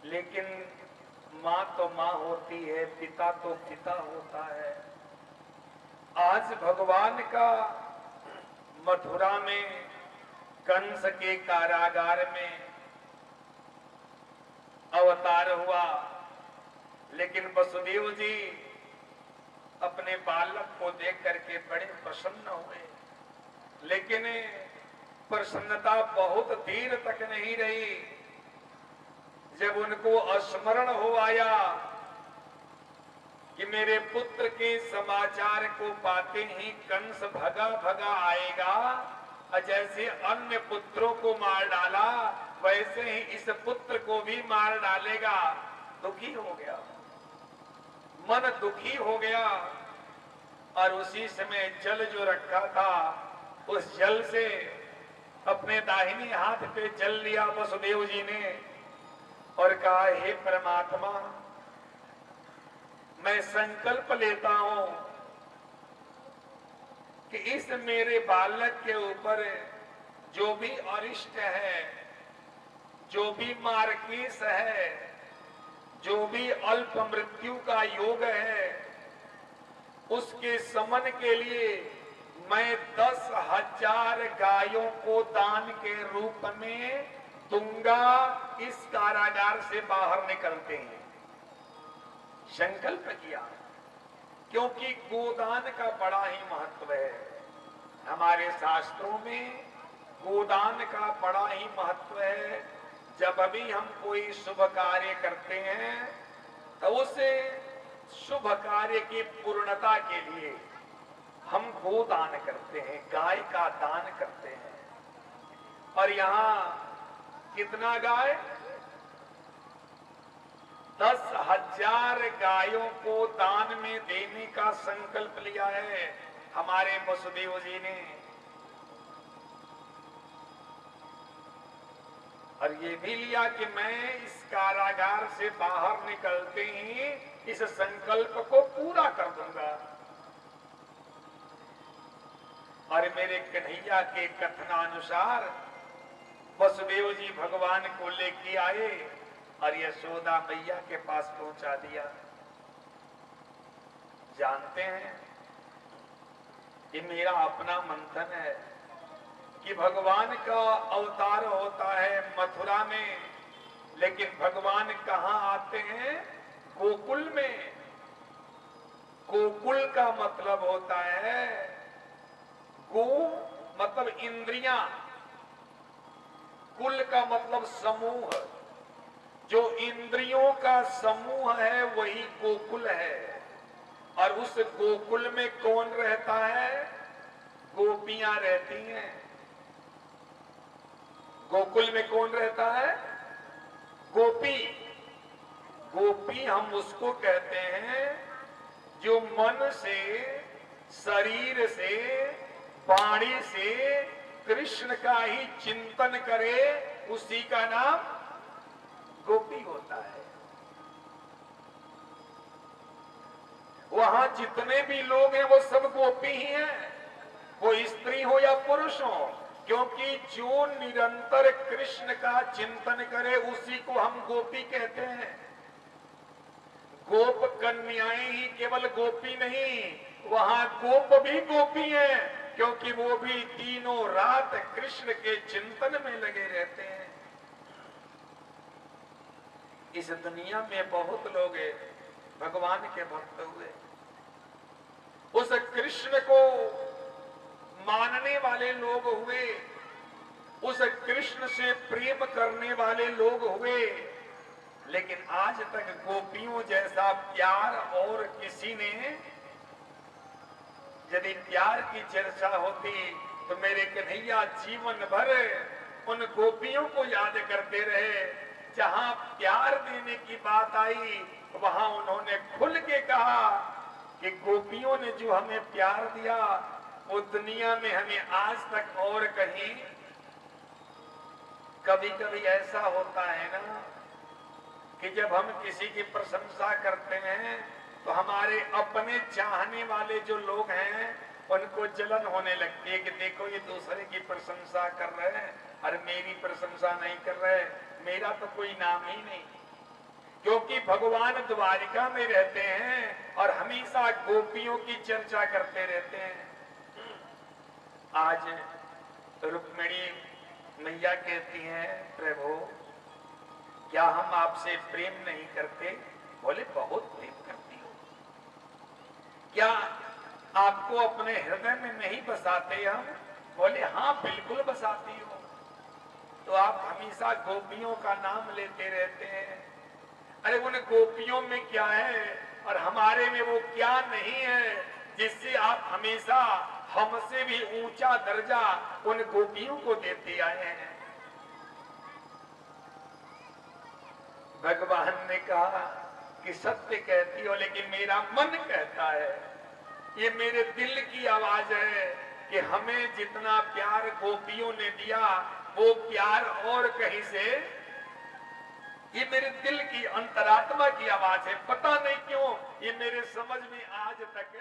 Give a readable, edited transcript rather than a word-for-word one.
लेकिन माँ तो माँ होती है, पिता तो पिता होता है। आज भगवान का मथुरा में कंस के कारागार में अवतार हुआ, लेकिन वसुदेव जी अपने बालक को देख करके बड़े प्रसन्न हुए। लेकिन प्रसन्नता बहुत देर तक नहीं रही। जब उनको स्मरण हो आया कि मेरे पुत्र के समाचार को पाते ही कंस भगा भगा आएगा, और जैसे अन्य पुत्रों को मार डाला वैसे ही इस पुत्र को भी मार डालेगा, दुखी हो गया, मन दुखी हो गया। और उसी समय जल जो रखा था, उस जल से अपने दाहिने हाथ पे जल लिया वसुदेव जी ने और कहा, हे परमात्मा, मैं संकल्प लेता हूं कि इस मेरे बालक के ऊपर जो भी अरिष्ट है, जो भी मारकेस है, जो भी अल्प मृत्यु का योग है, उसके समन के लिए मैं 10,000 गायों को दान के रूप में दूंगा, इस कारागार से बाहर निकलते हैं। संकल्प किया, क्योंकि गोदान का बड़ा ही महत्व है। हमारे शास्त्रों में गोदान का बड़ा ही महत्व है। जब अभी हम कोई शुभ कार्य करते हैं तो उसे शुभ कार्य की पूर्णता के लिए हम गोदान करते हैं, गाय का दान करते हैं। और यहां कितना गाय? 10,000 गायों को दान में देने का संकल्प लिया है हमारे वसुदेव जी ने। और ये भी लिया कि मैं इस कारागार से बाहर निकलते ही इस संकल्प को पूरा कर दूंगा। और मेरे कन्हैया के कथनानुसार वसुदेव जी भगवान को लेके आए और यशोदा मैया के पास पहुंचा दिया। जानते हैं, ये मेरा अपना मंथन है कि भगवान का अवतार होता है मथुरा में, लेकिन भगवान कहां आते हैं? गोकुल में। गोकुल का मतलब होता है, गो मतलब इंद्रियां, कुल का मतलब समूह। जो इंद्रियों का समूह है वही गोकुल है। और उस गोकुल में कौन रहता है? गोपियां रहती हैं। गोकुल में कौन रहता है? गोपी। गोपी हम उसको कहते हैं जो मन से, शरीर से, वाणी से कृष्ण का ही चिंतन करे, उसी का नाम गोपी होता है। वहां जितने भी लोग हैं वो सब गोपी ही हैं, वो स्त्री हो या पुरुष हो, क्योंकि जो निरंतर कृष्ण का चिंतन करे उसी को हम गोपी कहते हैं। गोप कन्याएं ही केवल गोपी नहीं, वहां गोप भी गोपी हैं, क्योंकि वो भी तीनों रात कृष्ण के चिंतन में लगे रहते हैं। इस दुनिया में बहुत लोग भगवान के भक्त हुए, उस कृष्ण को मानने वाले लोग हुए, उस कृष्ण से प्रेम करने वाले लोग हुए, लेकिन आज तक गोपियों जैसा प्यार और किसी ने, यदि प्यार की चर्चा होती तो मेरे कन्हैया जीवन भर उन गोपियों को याद करते रहे। जहां प्यार देने की बात आई वहां उन्होंने खुल के कहा कि गोपियों ने जो हमें प्यार दिया वो दुनिया में हमें आज तक और कहीं। कभी कभी ऐसा होता है ना कि जब हम किसी की प्रशंसा करते हैं तो हमारे अपने चाहने वाले जो लोग हैं उनको जलन होने लगती है कि देखो ये दूसरे की प्रशंसा कर रहे हैं और मेरी प्रशंसा नहीं कर रहे, मेरा तो कोई नाम ही नहीं। क्योंकि भगवान द्वारिका में रहते हैं और हमेशा गोपियों की चर्चा करते रहते हैं। आज रुक्मिणी मैया कहती हैं, प्रभु क्या हम आपसे प्रेम नहीं करते? बोले बहुत प्रेम करती हो। क्या आपको अपने हृदय में नहीं बसाते हम? बोले हाँ बिल्कुल बसाती हो। तो आप हमेशा गोपियों का नाम लेते रहते हैं। अरे उन गोपियों में क्या है और हमारे में वो क्या नहीं है जिससे आप हमेशा हमसे भी ऊंचा दर्जा उन गोपियों को देते आए हैं। भगवान ने कहा कि सत्य कहती हो, लेकिन मेरा मन कहता है, ये मेरे दिल की आवाज है कि हमें जितना प्यार गोपियों ने दिया वो प्यार और कहीं से, ये मेरे दिल की अंतरात्मा की आवाज है। पता नहीं क्यों ये मेरे समझ में आज तक